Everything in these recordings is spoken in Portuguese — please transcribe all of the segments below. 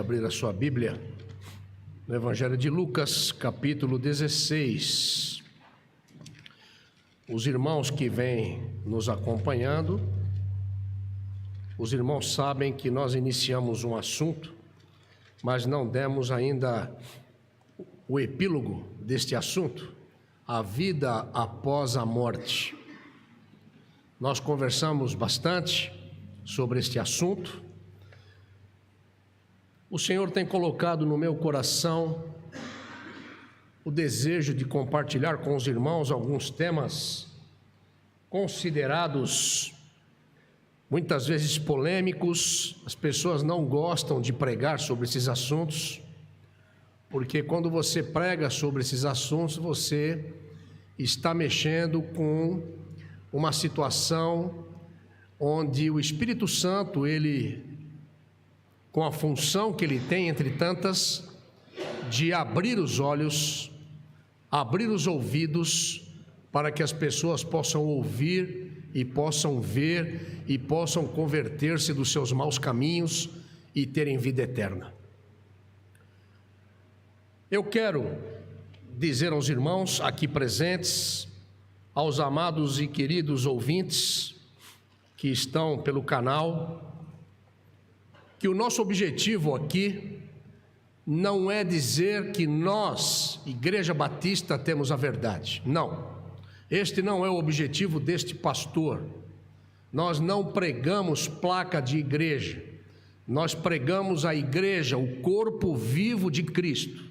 abrir a sua Bíblia no Evangelho de Lucas, capítulo 16. Os irmãos que vêm nos acompanhando, os irmãos sabem que nós iniciamos um assunto, mas não demos ainda o epílogo deste assunto, a vida após a morte. Nós conversamos bastante sobre este assunto. O Senhor tem colocado no meu coração o desejo de compartilhar com os irmãos alguns temas considerados muitas vezes polêmicos. As pessoas não gostam de pregar sobre esses assuntos, porque quando você prega sobre esses assuntos, você está mexendo com uma situação onde o Espírito Santo, ele, com a função que ele tem, entre tantas, de abrir os olhos, abrir os ouvidos, para que as pessoas possam ouvir e possam ver e possam converter-se dos seus maus caminhos e terem vida eterna. Eu quero dizer aos irmãos aqui presentes, aos amados e queridos ouvintes que estão pelo canal, que o nosso objetivo aqui não é dizer que nós, Igreja Batista, temos a verdade. Não, este não é o objetivo deste pastor. Nós não pregamos placa de igreja, nós pregamos a igreja, o corpo vivo de Cristo.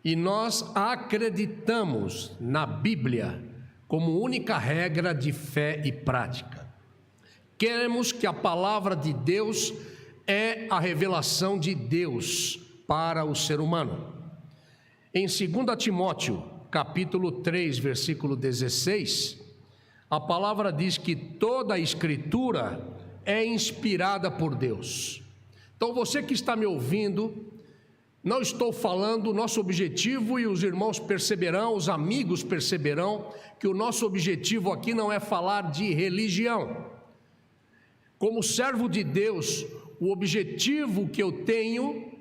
E nós acreditamos na Bíblia como única regra de fé e prática. Queremos que a palavra de Deus é a revelação de Deus para o ser humano. Em 2 Timóteo, capítulo 3, versículo 16, a palavra diz que toda a Escritura é inspirada por Deus. Então você que está me ouvindo, não estou falando, nosso objetivo, e os irmãos perceberão, os amigos perceberão, que o nosso objetivo aqui não é falar de religião. Como servo de Deus, o objetivo que eu tenho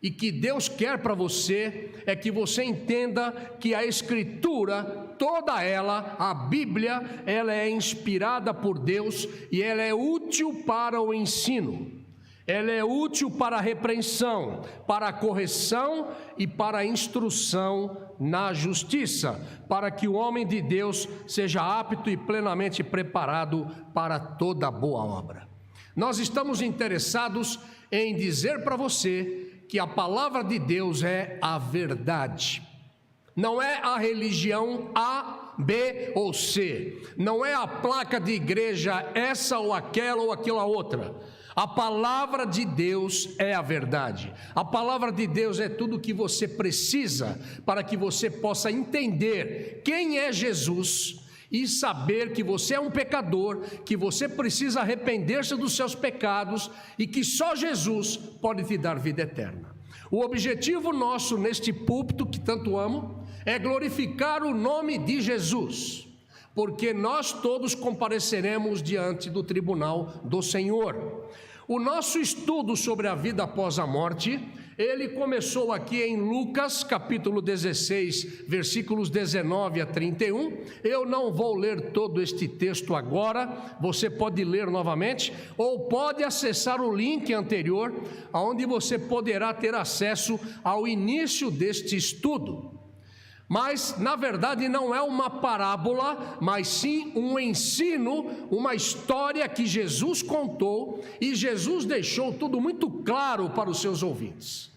e que Deus quer para você é que você entenda que a Escritura, toda ela, a Bíblia, ela é inspirada por Deus e ela é útil para o ensino. Ela é útil para a repreensão, para a correção e para a instrução na justiça, para que o homem de Deus seja apto e plenamente preparado para toda boa obra. Nós estamos interessados em dizer para você que a palavra de Deus é a verdade. Não é a religião A, B ou C. Não é a placa de igreja essa ou aquela outra. A palavra de Deus é a verdade. A palavra de Deus é tudo o que você precisa para que você possa entender quem é Jesus e saber que você é um pecador, que você precisa arrepender-se dos seus pecados e que só Jesus pode te dar vida eterna. O objetivo nosso neste púlpito que tanto amo é glorificar o nome de Jesus, porque nós todos compareceremos diante do tribunal do Senhor. O nosso estudo sobre a vida após a morte, ele começou aqui em Lucas, capítulo 16, versículos 19 a 31. Eu não vou ler todo este texto agora, você pode ler novamente, ou pode acessar o link anterior, onde você poderá ter acesso ao início deste estudo. Mas, na verdade, não é uma parábola, mas sim um ensino, uma história que Jesus contou e Jesus deixou tudo muito claro para os seus ouvintes.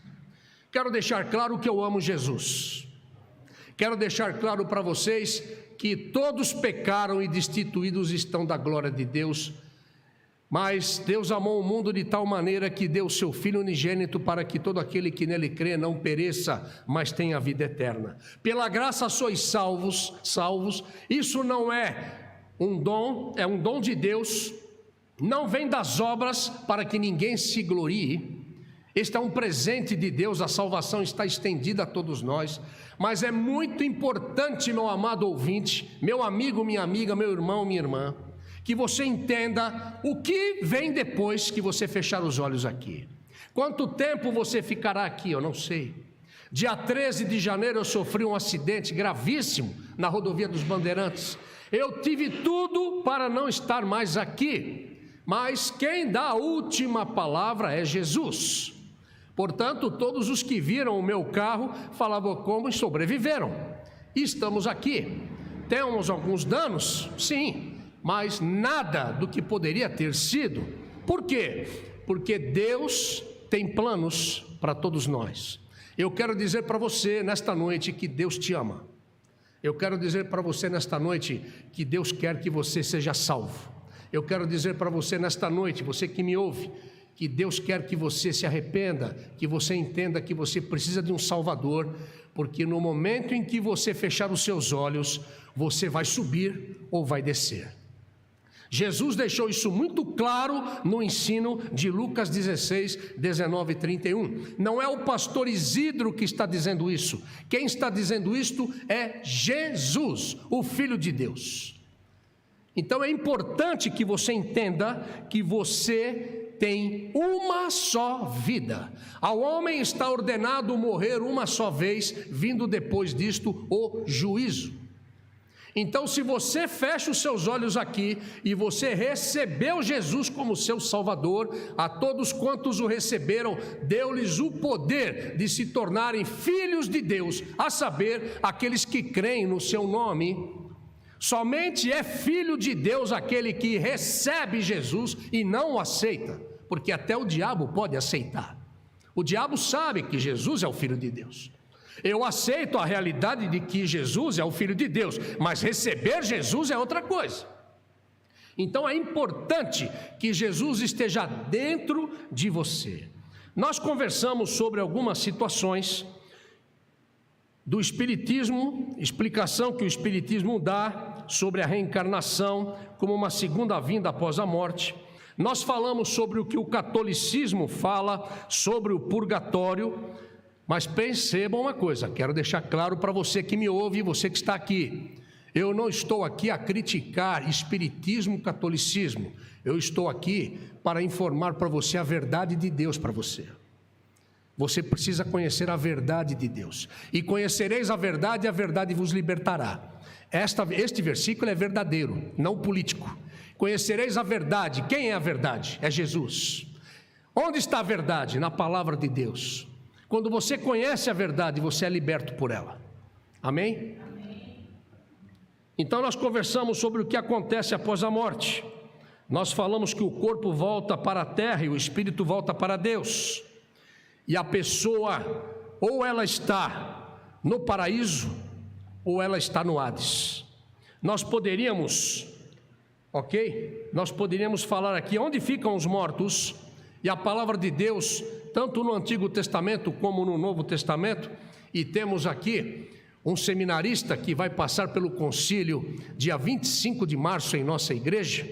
Quero deixar claro que eu amo Jesus. Quero deixar claro para vocês que todos pecaram e destituídos estão da glória de Deus. Mas Deus amou o mundo de tal maneira que deu o seu Filho unigênito para que todo aquele que nele crê não pereça, mas tenha vida eterna. Pela graça sois salvos. Isso não é um dom, é um dom de Deus. Não vem das obras para que ninguém se glorie. Este é um presente de Deus, a salvação está estendida a todos nós. Mas é muito importante, meu amado ouvinte, meu amigo, minha amiga, meu irmão, minha irmã, que você entenda o que vem depois que você fechar os olhos aqui. Quanto tempo você ficará aqui? Eu não sei. Dia 13 de janeiro eu sofri um acidente gravíssimo na rodovia dos Bandeirantes. Eu tive tudo para não estar mais aqui, mas quem dá a última palavra é Jesus. Portanto, todos os que viram o meu carro falavam como sobreviveram. E estamos aqui. Temos alguns danos? Sim, mas nada do que poderia ter sido. Por quê? Porque Deus tem planos para todos nós. Eu quero dizer para você nesta noite que Deus te ama. Eu quero dizer para você nesta noite que Deus quer que você seja salvo. Eu quero dizer para você nesta noite, você que me ouve, que Deus quer que você se arrependa, que você entenda que você precisa de um Salvador, porque no momento em que você fechar os seus olhos, você vai subir ou vai descer. Jesus deixou isso muito claro no ensino de Lucas 16, 19 e 31. Não é o pastor Isidro que está dizendo isso. Quem está dizendo isto é Jesus, o Filho de Deus. Então é importante que você entenda que você tem uma só vida. Ao homem está ordenado morrer uma só vez, vindo depois disto o juízo. Então, se você fecha os seus olhos aqui e você recebeu Jesus como seu Salvador, a todos quantos o receberam, deu-lhes o poder de se tornarem filhos de Deus, a saber, aqueles que creem no seu nome. Somente é filho de Deus aquele que recebe Jesus e não o aceita, porque até o diabo pode aceitar. O diabo sabe que Jesus é o Filho de Deus. Eu aceito a realidade de que Jesus é o Filho de Deus, mas receber Jesus é outra coisa. Então é importante que Jesus esteja dentro de você. Nós conversamos sobre algumas situações do Espiritismo, explicação que o Espiritismo dá sobre a reencarnação como uma segunda vinda após a morte. Nós falamos sobre o que o catolicismo fala sobre o purgatório. Mas percebam uma coisa, quero deixar claro para você que me ouve e você que está aqui. Eu não estou aqui a criticar espiritismo, catolicismo. Eu estou aqui para informar para você a verdade de Deus para você. Você precisa conhecer a verdade de Deus. E conhecereis a verdade e a verdade vos libertará. Este versículo é verdadeiro, não político. Conhecereis a verdade. Quem é a verdade? É Jesus. Onde está a verdade? Na palavra de Deus. Quando você conhece a verdade, você é liberto por ela. Amém? Amém. Então nós conversamos sobre o que acontece após a morte. Nós falamos que o corpo volta para a terra e o espírito volta para Deus. E a pessoa, ou ela está no paraíso, ou ela está no Hades. Nós poderíamos, Nós poderíamos falar aqui onde ficam os mortos, e a palavra de Deus, tanto no Antigo Testamento como no Novo Testamento, e temos aqui um seminarista que vai passar pelo concílio dia 25 de março em nossa igreja,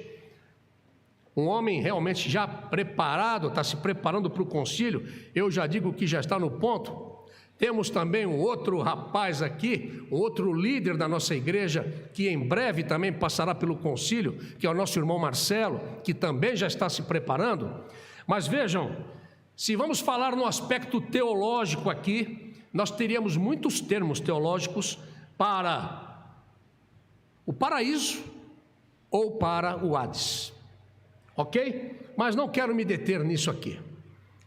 um homem realmente já preparado, está se preparando para o concílio, eu já digo que já está no ponto. Temos também um outro rapaz aqui, um outro líder da nossa igreja, que em breve também passará pelo concílio, que é o nosso irmão Marcelo, que também já está se preparando. Mas vejam, se vamos falar no aspecto teológico aqui, nós teríamos muitos termos teológicos para o paraíso ou para o Hades, ok? Mas não quero me deter nisso aqui,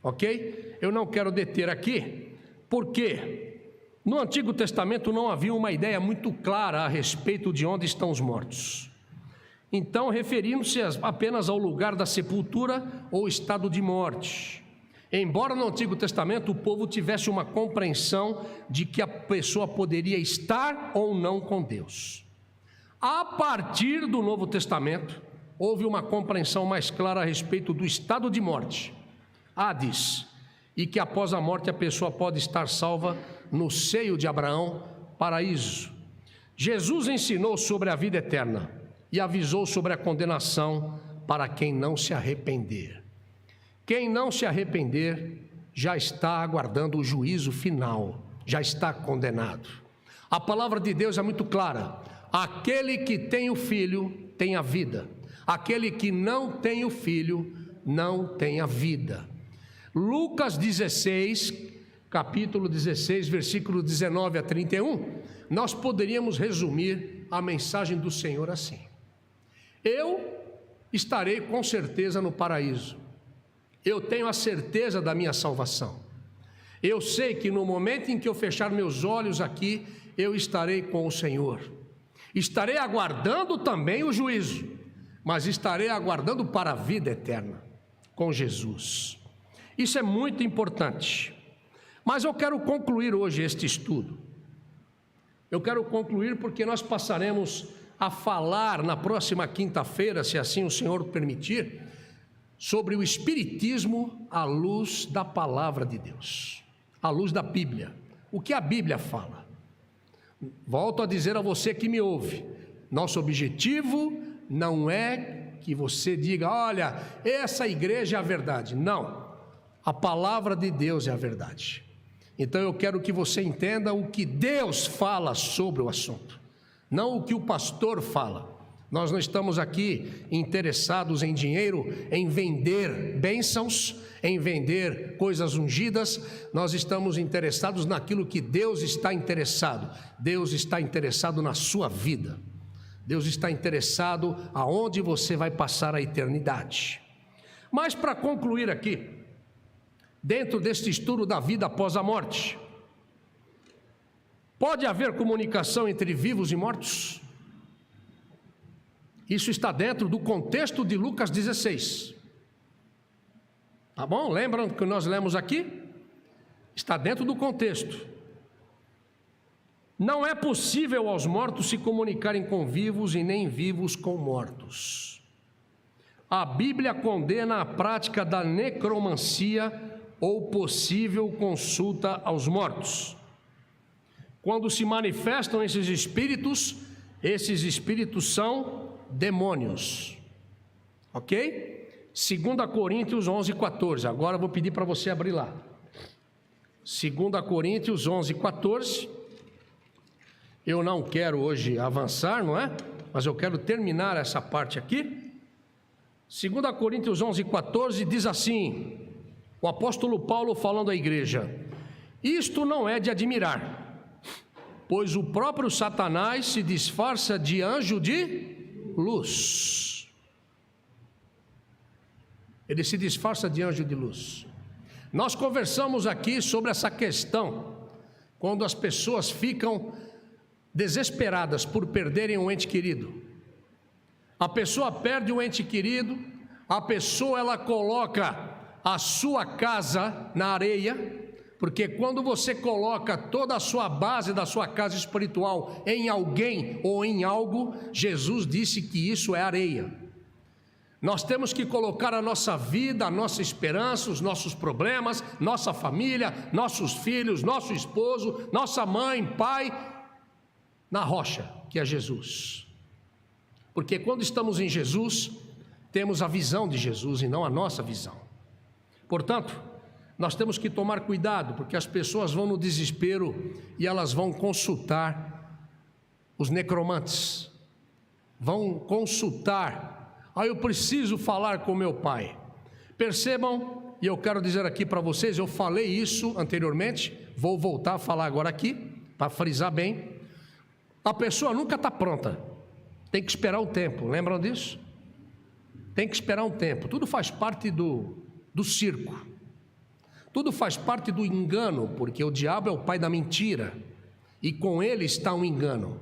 ok? Eu não quero deter aqui, porque no Antigo Testamento não havia uma ideia muito clara a respeito de onde estão os mortos. Então, referindo-se apenas ao lugar da sepultura ou estado de morte. Embora no Antigo Testamento o povo tivesse uma compreensão de que a pessoa poderia estar ou não com Deus. A partir do Novo Testamento, houve uma compreensão mais clara a respeito do estado de morte, Hades, e que após a morte a pessoa pode estar salva no seio de Abraão, paraíso. Jesus ensinou sobre a vida eterna e avisou sobre a condenação para quem não se arrepender. Quem não se arrepender já está aguardando o juízo final, já está condenado. A palavra de Deus é muito clara: aquele que tem o Filho tem a vida, aquele que não tem o Filho não tem a vida. Lucas 16, capítulo 16, versículo 19 a 31, nós poderíamos resumir a mensagem do Senhor assim: eu estarei com certeza no paraíso, eu tenho a certeza da minha salvação, eu sei que no momento em que eu fechar meus olhos aqui, eu estarei com o Senhor, estarei aguardando também o juízo, mas estarei aguardando para a vida eterna com Jesus. Isso é muito importante. Mas eu quero concluir hoje este estudo. Eu quero concluir porque nós passaremos a falar na próxima quinta-feira, se assim o Senhor permitir, sobre o Espiritismo à luz da Palavra de Deus, à luz da Bíblia. O que a Bíblia fala? Volto a dizer a você que me ouve, nosso objetivo não é que você diga, olha, essa igreja é a verdade. Não, a Palavra de Deus é a verdade. Então eu quero que você entenda o que Deus fala sobre o assunto, não o que o pastor fala. Nós não estamos aqui interessados em dinheiro, em vender bênçãos, em vender coisas ungidas. Nós estamos interessados naquilo que Deus está interessado. Deus está interessado na sua vida. Deus está interessado aonde você vai passar a eternidade. Mas para concluir aqui, dentro deste estudo da vida após a morte, pode haver comunicação entre vivos e mortos? Isso está dentro do contexto de Lucas 16. Tá bom? Lembram que nós lemos aqui? Está dentro do contexto. Não é possível aos mortos se comunicarem com vivos e nem vivos com mortos. A Bíblia condena a prática da necromancia ou possível consulta aos mortos. Quando se manifestam esses espíritos são demônios, ok? 2 Coríntios 11, 14, agora eu vou pedir para você abrir lá, 2 Coríntios 11, 14, eu não quero hoje avançar, não é? Mas eu quero terminar essa parte aqui. 2 Coríntios 11, 14 diz assim, o apóstolo Paulo falando à igreja: isto não é de admirar, pois o próprio Satanás se disfarça de anjo de luz. Ele se disfarça de anjo de luz. Nós conversamos aqui sobre essa questão, quando as pessoas ficam desesperadas por perderem um ente querido. A pessoa perde um ente querido, a pessoa ela coloca a sua casa na areia, porque quando você coloca toda a sua base da sua casa espiritual em alguém ou em algo, Jesus disse que isso é areia. Nós temos que colocar a nossa vida, a nossa esperança, os nossos problemas, nossa família, nossos filhos, nosso esposo, nossa mãe, pai, na rocha, que é Jesus. Porque quando estamos em Jesus, temos a visão de Jesus e não a nossa visão. Portanto, nós temos que tomar cuidado, porque as pessoas vão no desespero e elas vão consultar os necromantes, vão consultar, eu preciso falar com meu pai. Percebam, e eu quero dizer aqui para vocês, eu falei isso anteriormente, vou voltar a falar agora aqui, para frisar bem, a pessoa nunca está pronta, tem que esperar um tempo, lembram disso? Tem que esperar um tempo, tudo faz parte do circo. Tudo faz parte do engano, porque o diabo é o pai da mentira, e com ele está um engano.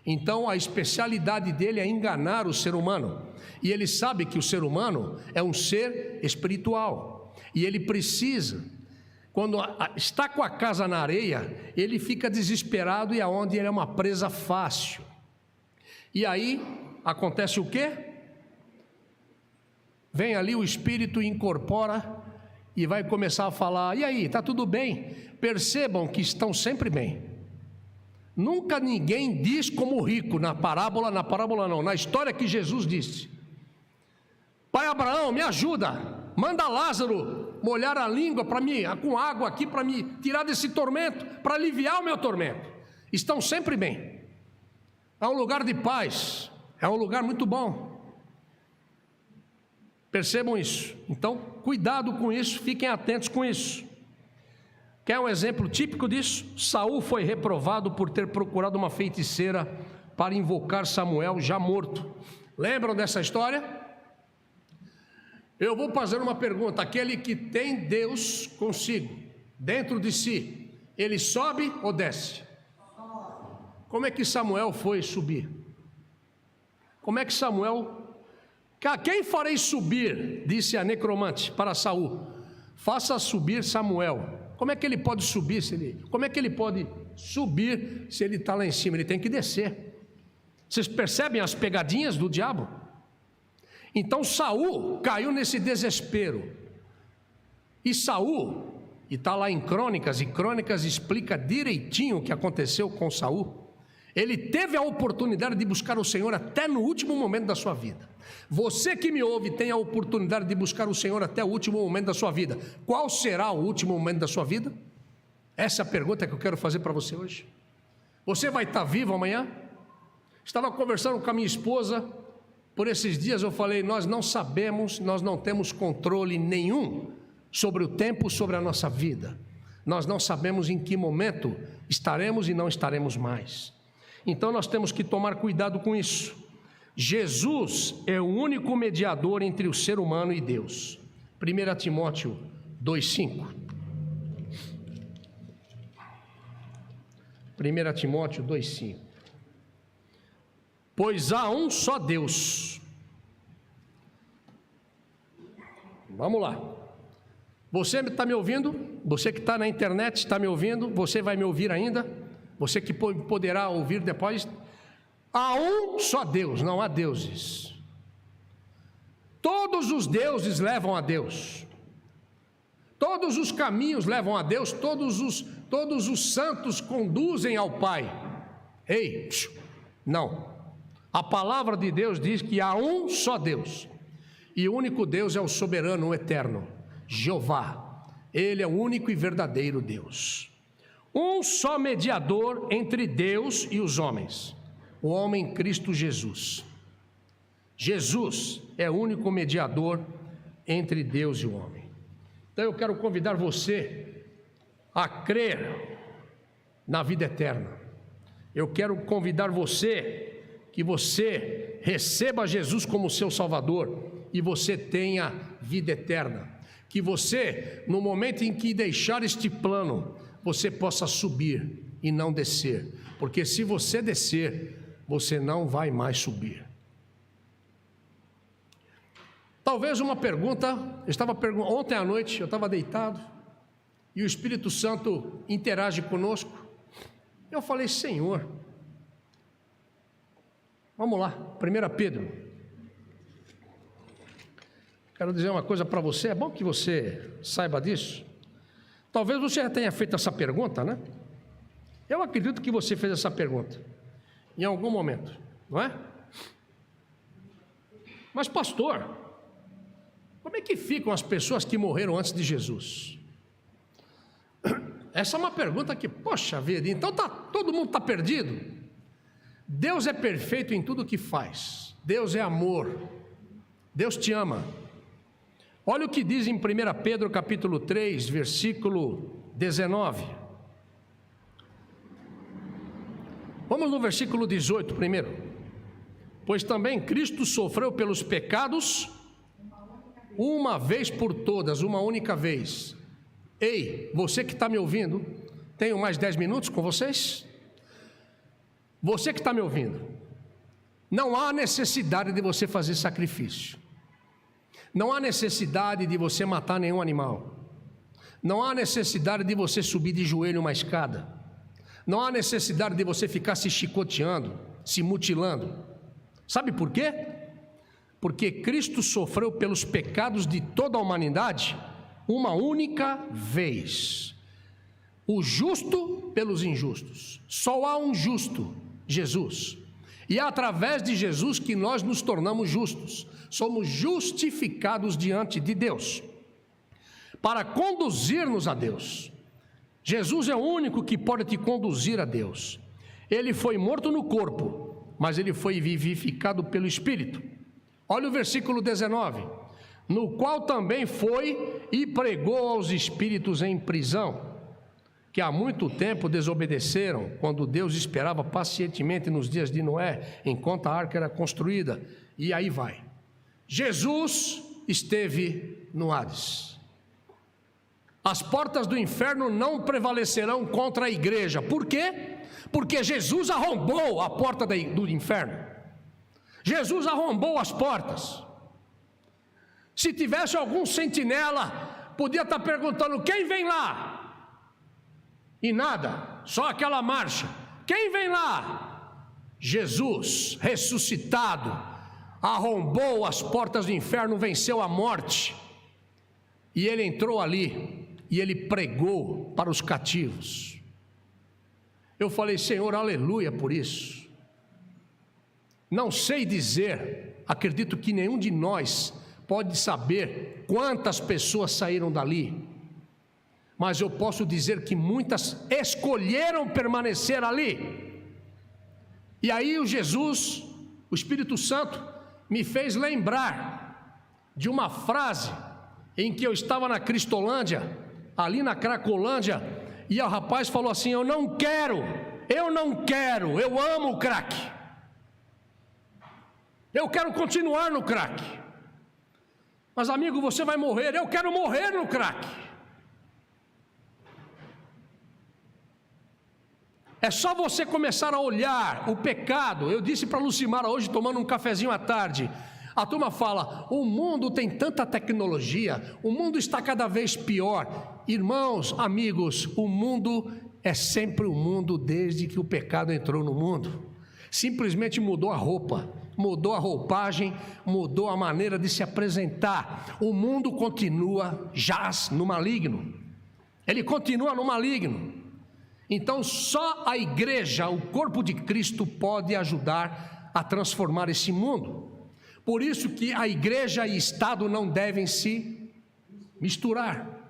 Então a especialidade dele é enganar o ser humano, e ele sabe que o ser humano é um ser espiritual, e ele precisa, quando está com a casa na areia, ele fica desesperado e aonde ele é uma presa fácil. E aí acontece o quê? Vem ali o espírito e incorpora e vai começar a falar, e aí, está tudo bem? Percebam que estão sempre bem. Nunca ninguém diz como rico, na parábola não, na história que Jesus disse: pai Abraão, me ajuda, manda Lázaro molhar a língua para mim, com água aqui, para me tirar desse tormento, para aliviar o meu tormento. Estão sempre bem. É um lugar de paz, é um lugar muito bom. Percebam isso. Então, cuidado com isso, fiquem atentos com isso. Quer um exemplo típico disso? Saul foi reprovado por ter procurado uma feiticeira para invocar Samuel já morto. Lembram dessa história? Eu vou fazer uma pergunta. Aquele que tem Deus consigo, dentro de si, ele sobe ou desce? Como é que Samuel foi subir? Como é que Samuel... Quem farei subir, disse a necromante para Saul, faça subir Samuel. Como é que ele pode subir como é que ele pode subir se ele está lá em cima? Ele tem que descer. Vocês percebem as pegadinhas do diabo? Então Saul caiu nesse desespero. E Saul, e está lá em Crônicas, e Crônicas explica direitinho o que aconteceu com Saul. Ele teve a oportunidade de buscar o Senhor até no último momento da sua vida. Você que me ouve tem a oportunidade de buscar o Senhor até o último momento da sua vida. Qual será o último momento da sua vida? Essa é a pergunta que eu quero fazer para você hoje. Você vai estar vivo amanhã? Estava conversando com a minha esposa, por esses dias eu falei, nós não sabemos, nós não temos controle nenhum sobre o tempo, sobre a nossa vida. Nós não sabemos em que momento estaremos e não estaremos mais. Então nós temos que tomar cuidado com isso. Jesus é o único mediador entre o ser humano e Deus. 1 Timóteo 2,5. 1 Timóteo 2,5. Pois há um só Deus. Vamos lá. Você está me ouvindo? Você que está na internet está me ouvindo? Você vai me ouvir ainda? Você que poderá ouvir depois. Há um só Deus, não há deuses. Todos os deuses levam a Deus. Todos os caminhos levam a Deus. Todos os santos conduzem ao Pai. Ei, não. A palavra de Deus diz que há um só Deus. E o único Deus é o soberano, o eterno, Jeová. Ele é o único e verdadeiro Deus. Um só mediador entre Deus e os homens, o homem Cristo Jesus. Jesus é o único mediador entre Deus e o homem. Então eu quero convidar você a crer na vida eterna. Eu quero convidar você que você receba Jesus como seu Salvador e você tenha vida eterna. Que você, no momento em que deixar este plano, você possa subir e não descer, porque se você descer, você não vai mais subir. Talvez uma pergunta, ontem à noite eu estava deitado e o Espírito Santo interage conosco. Eu falei, Senhor, vamos lá, 1 Pedro. Quero dizer uma coisa para você, é bom que você saiba disso. Talvez você já tenha feito essa pergunta, né? Eu acredito que você fez essa pergunta em algum momento, não é? Mas pastor, como é que ficam as pessoas que morreram antes de Jesus? Essa é uma pergunta que, poxa vida, então todo mundo está perdido? Deus é perfeito em tudo que faz. Deus é amor. Deus te ama. Olha o que diz em 1 Pedro capítulo 3, versículo 19. Vamos no versículo 18 primeiro. Pois também Cristo sofreu pelos pecados uma vez por todas, uma única vez. Ei, você que está me ouvindo, tenho mais 10 minutos com vocês? Você que está me ouvindo, não há necessidade de você fazer sacrifício. Não há necessidade de você matar nenhum animal. Não há necessidade de você subir de joelho uma escada. Não há necessidade de você ficar se chicoteando, se mutilando. Sabe por quê? Porque Cristo sofreu pelos pecados de toda a humanidade uma única vez. O justo pelos injustos. Só há um justo, Jesus. E é através de Jesus que nós nos tornamos justos. Somos justificados diante de Deus, para conduzir-nos a Deus. Jesus é o único que pode te conduzir a Deus. Ele foi morto no corpo, mas ele foi vivificado pelo Espírito. Olha o versículo 19. no qual também foi e pregou aos espíritos em prisão, que há muito tempo desobedeceram, quando Deus esperava pacientemente nos dias de Noé, enquanto a arca era construída. E aí vai. Jesus esteve no Hades. As portas do inferno não prevalecerão contra a igreja. Por quê? Porque Jesus arrombou a porta do inferno. Jesus arrombou as portas. Se tivesse algum sentinela, podia estar perguntando: quem vem lá? E nada, só aquela marcha. Quem vem lá? Jesus, ressuscitado, arrombou as portas do inferno, venceu a morte. E ele entrou ali, e ele pregou para os cativos. Eu falei: Senhor, aleluia por isso. Não sei dizer, acredito que nenhum de nós pode saber quantas pessoas saíram dali, mas eu posso dizer que muitas escolheram permanecer ali. E aí o Jesus, o Espírito Santo, me fez lembrar de uma frase em que eu estava na Cristolândia, ali na Cracolândia, e o rapaz falou assim: eu não quero, eu amo o crack, eu quero continuar no crack. Mas amigo, você vai morrer. Eu quero morrer no crack. É só você começar a olhar o pecado. Eu disse para a Lucimara hoje, tomando um cafezinho à tarde, a turma fala: o mundo tem tanta tecnologia, o mundo está cada vez pior. Irmãos, amigos, o mundo é sempre o mundo desde que o pecado entrou no mundo. Simplesmente mudou a roupa, mudou a roupagem, mudou a maneira de se apresentar. O mundo continua, jaz no maligno. Ele continua no maligno. Então só a igreja, o corpo de Cristo, pode ajudar a transformar esse mundo. Por isso que a igreja e Estado não devem se misturar.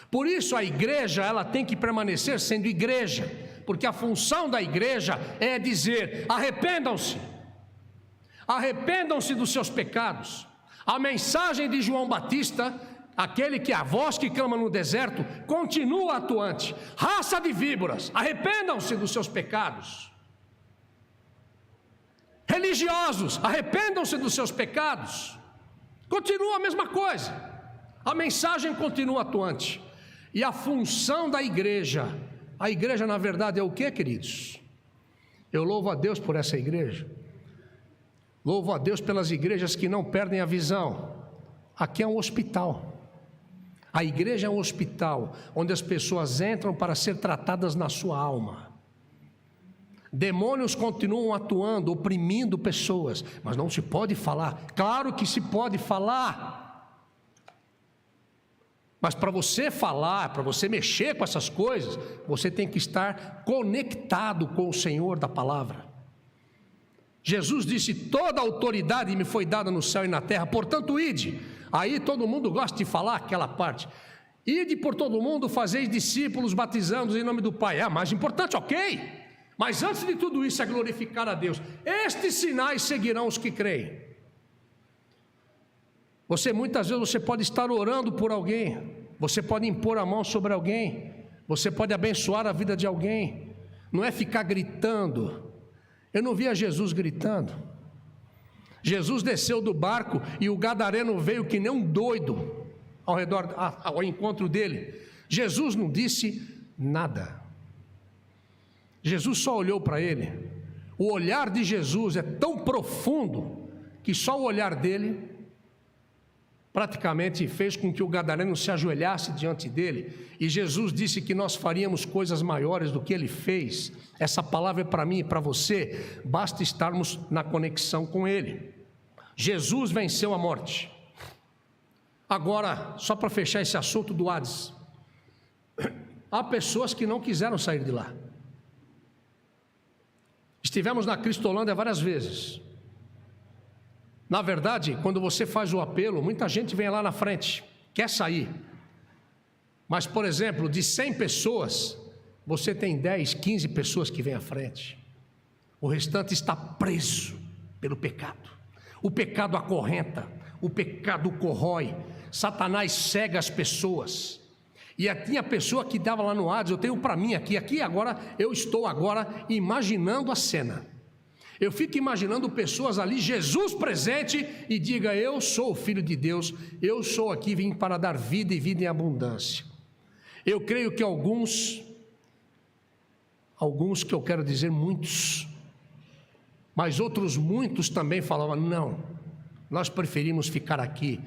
Por isso a igreja, ela tem que permanecer sendo igreja, porque a função da igreja é dizer: arrependam-se, arrependam-se dos seus pecados. A mensagem de João Batista, aquele que é a voz que clama no deserto, continua atuante. Raça de víboras, arrependam-se dos seus pecados. Religiosos, arrependam-se dos seus pecados. Continua a mesma coisa. A mensagem continua atuante. E a função da igreja, a igreja na verdade é o que, queridos? Eu louvo a Deus por essa igreja. Louvo a Deus pelas igrejas que não perdem a visão. Aqui é um hospital. A igreja é um hospital onde as pessoas entram para ser tratadas na sua alma. Demônios continuam atuando, oprimindo pessoas, mas não se pode falar. Claro que se pode falar. Mas para você falar, para você mexer com essas coisas, você tem que estar conectado com o Senhor da palavra. Jesus disse: toda a autoridade me foi dada no céu e na terra, portanto ide. Aí todo mundo gosta de falar aquela parte: ide por todo mundo, fazeis discípulos, batizando-os em nome do Pai. É a mais importante, ok? Mas antes de tudo isso é glorificar a Deus. Estes sinais seguirão os que creem. Muitas vezes você pode estar orando por alguém, você pode impor a mão sobre alguém, você pode abençoar a vida de alguém. Não é ficar gritando. Eu não via Jesus gritando. Jesus desceu do barco e o gadareno veio que nem um doido ao encontro dele. Jesus não disse nada. Jesus só olhou para ele. O olhar de Jesus é tão profundo que só o olhar dele praticamente fez com que o gadareno se ajoelhasse diante dele. E Jesus disse que nós faríamos coisas maiores do que ele fez. Essa palavra é para mim e para você. Basta estarmos na conexão com ele. Jesus venceu a morte. Agora, só para fechar esse assunto do Hades, há pessoas que não quiseram sair de lá. Estivemos na Cristolândia várias vezes. Na verdade, quando você faz o apelo, muita gente vem lá na frente, quer sair. Mas, por exemplo, de 100 pessoas, você tem 10, 15 pessoas que vêm à frente. O restante está preso pelo pecado. O pecado acorrenta, o pecado corrói, Satanás cega as pessoas. E tinha pessoa que dava lá no Hades, eu tenho para mim aqui agora, eu estou agora imaginando a cena. Eu fico imaginando pessoas ali, Jesus presente, e diga: eu sou o Filho de Deus, eu sou aqui, vim para dar vida e vida em abundância. Eu creio que alguns que eu quero dizer muitos, mas outros muitos também falavam: não, nós preferimos ficar aqui,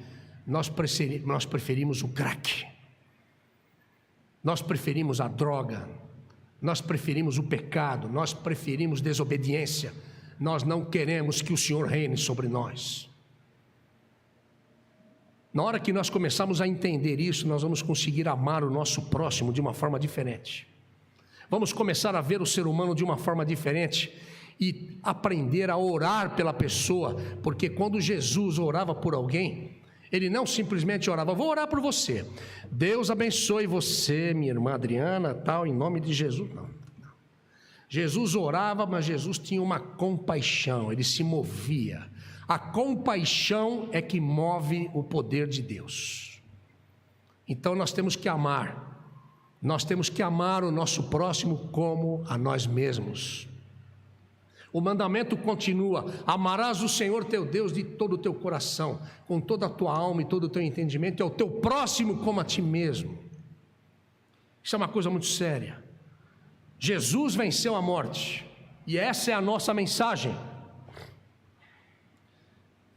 nós preferimos o crack, nós preferimos a droga, nós preferimos o pecado, nós preferimos desobediência, nós não queremos que o Senhor reine sobre nós. Na hora que nós começarmos a entender isso, nós vamos conseguir amar o nosso próximo de uma forma diferente. Vamos começar a ver o ser humano de uma forma diferente e aprender a orar pela pessoa, porque quando Jesus orava por alguém, ele não simplesmente orava: vou orar por você, Deus abençoe você, minha irmã Adriana, tal, em nome de Jesus. Não. Jesus orava, mas Jesus tinha uma compaixão, ele se movia. A compaixão é que move o poder de Deus. Então nós temos que amar o nosso próximo como a nós mesmos. O mandamento continua: amarás o Senhor teu Deus de todo o teu coração, com toda a tua alma e todo o teu entendimento, e ao teu próximo como a ti mesmo. Isso é uma coisa muito séria. Jesus venceu a morte, e essa é a nossa mensagem.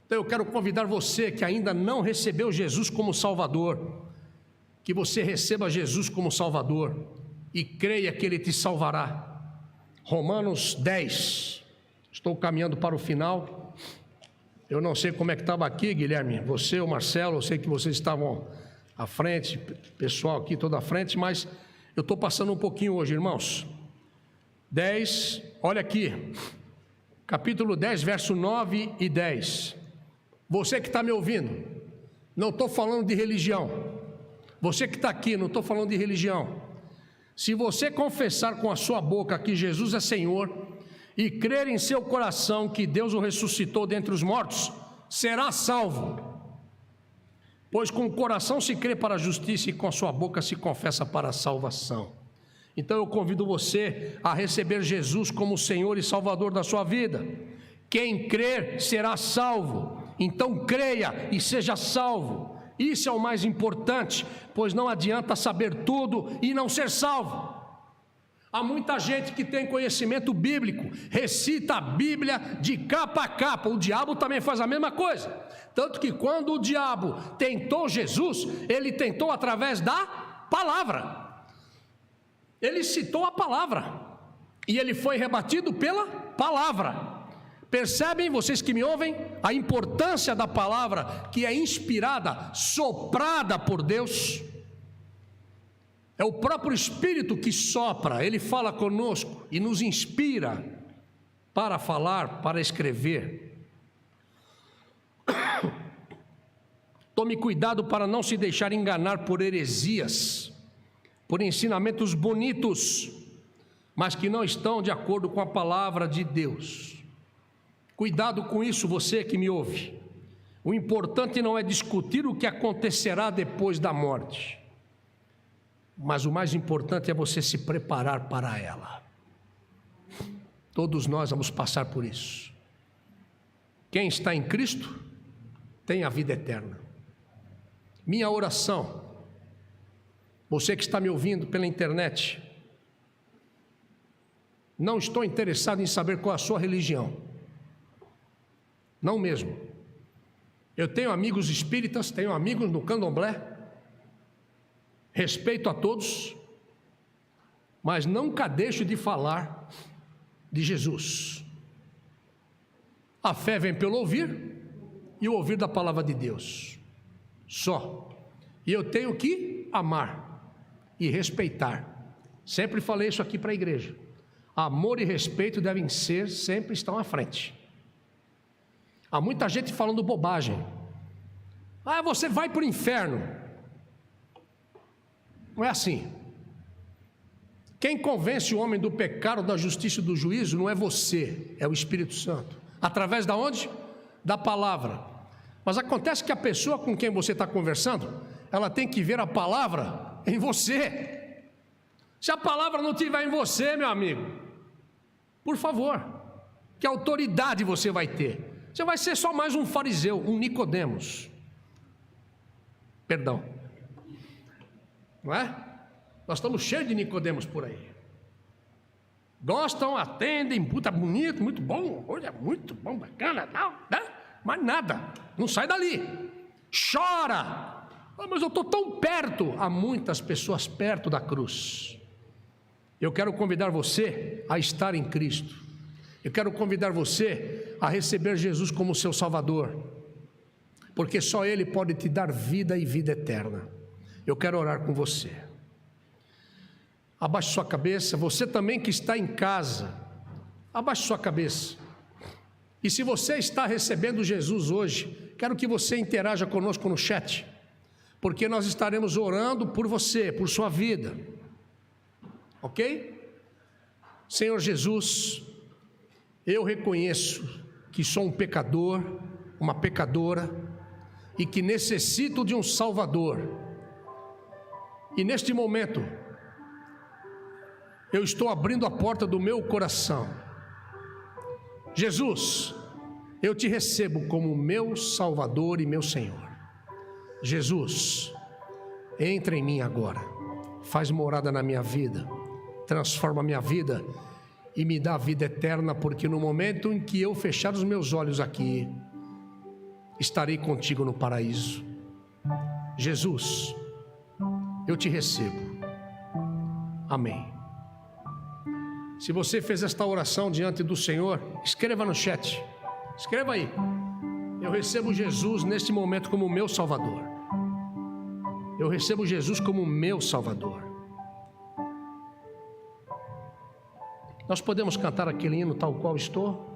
Então eu quero convidar você que ainda não recebeu Jesus como Salvador, que você receba Jesus como Salvador e creia que Ele te salvará. Romanos 10, estou caminhando para o final. Eu não sei como é que estava aqui, Guilherme, você, o Marcelo, eu sei que vocês estavam à frente, pessoal aqui toda à frente, mas eu estou passando um pouquinho hoje, irmãos. 10, olha aqui, capítulo 10, verso 9 e 10. Você que está me ouvindo, não estou falando de religião. Você que está aqui, não estou falando de religião. Se você confessar com a sua boca que Jesus é Senhor e crer em seu coração que Deus o ressuscitou dentre os mortos, será salvo. Pois com o coração se crê para a justiça e com a sua boca se confessa para a salvação. Então eu convido você a receber Jesus como Senhor e Salvador da sua vida. Quem crer será salvo. Então creia e seja salvo. Isso é o mais importante, pois não adianta saber tudo e não ser salvo. Há muita gente que tem conhecimento bíblico, recita a Bíblia de capa a capa. O diabo também faz a mesma coisa. Tanto que quando o diabo tentou Jesus, ele tentou através da palavra. Ele citou a palavra e ele foi rebatido pela palavra. Percebem, vocês que me ouvem, a importância da palavra que é inspirada, soprada por Deus? É o próprio Espírito que sopra, ele fala conosco e nos inspira para falar, para escrever. Tome cuidado para não se deixar enganar por heresias, por ensinamentos bonitos, mas que não estão de acordo com a palavra de Deus. Cuidado com isso, você que me ouve. O importante não é discutir o que acontecerá depois da morte, mas o mais importante é você se preparar para ela. Todos nós vamos passar por isso. Quem está em Cristo tem a vida eterna. Minha oração, você que está me ouvindo pela internet, não estou interessado em saber qual é a sua religião. Não mesmo. Eu tenho amigos espíritas, tenho amigos no candomblé, respeito a todos, mas nunca deixo de falar de Jesus. A fé vem pelo ouvir e o ouvir da palavra de Deus, só. E eu tenho que amar e respeitar. Sempre falei isso aqui para a igreja. Amor e respeito devem sempre estão à frente. Há muita gente falando bobagem. Você vai para o inferno. Não é assim. Quem convence o homem do pecado, da justiça e do juízo não é você, é o Espírito Santo. Através da onde? Da palavra. Mas acontece que a pessoa com quem você está conversando, ela tem que ver a palavra em você. Se a palavra não estiver em você, meu amigo, por favor, que autoridade você vai ter? Você vai ser só mais um fariseu, um Nicodemos. Perdão. Não é? Nós estamos cheios de Nicodemos por aí. Gostam, atendem, puta bonito, muito bom, olha, muito bom, bacana, tal, né? Mas nada, não sai dali. Chora. Oh, mas eu estou tão perto. Há muitas pessoas perto da cruz. Eu quero convidar você a estar em Cristo. Eu quero convidar você a receber Jesus como seu Salvador, porque só Ele pode te dar vida e vida eterna. Eu quero orar com você. Abaixe sua cabeça. Você também que está em casa, abaixe sua cabeça. E se você está recebendo Jesus hoje, quero que você interaja conosco no chat, porque nós estaremos orando por você, por sua vida. Ok? Senhor Jesus, eu reconheço que sou um pecador, uma pecadora, e que necessito de um Salvador. E neste momento, eu estou abrindo a porta do meu coração. Jesus, eu te recebo como meu Salvador e meu Senhor. Jesus, entra em mim agora, faz morada na minha vida, transforma a minha vida e me dá vida eterna, porque no momento em que eu fechar os meus olhos aqui, estarei contigo no paraíso. Jesus, eu te recebo. Amém. Se você fez esta oração diante do Senhor, escreva no chat, escreva aí: eu recebo Jesus neste momento como meu Salvador. Eu recebo Jesus como meu Salvador. Nós podemos cantar aquele hino Tal Qual Estou?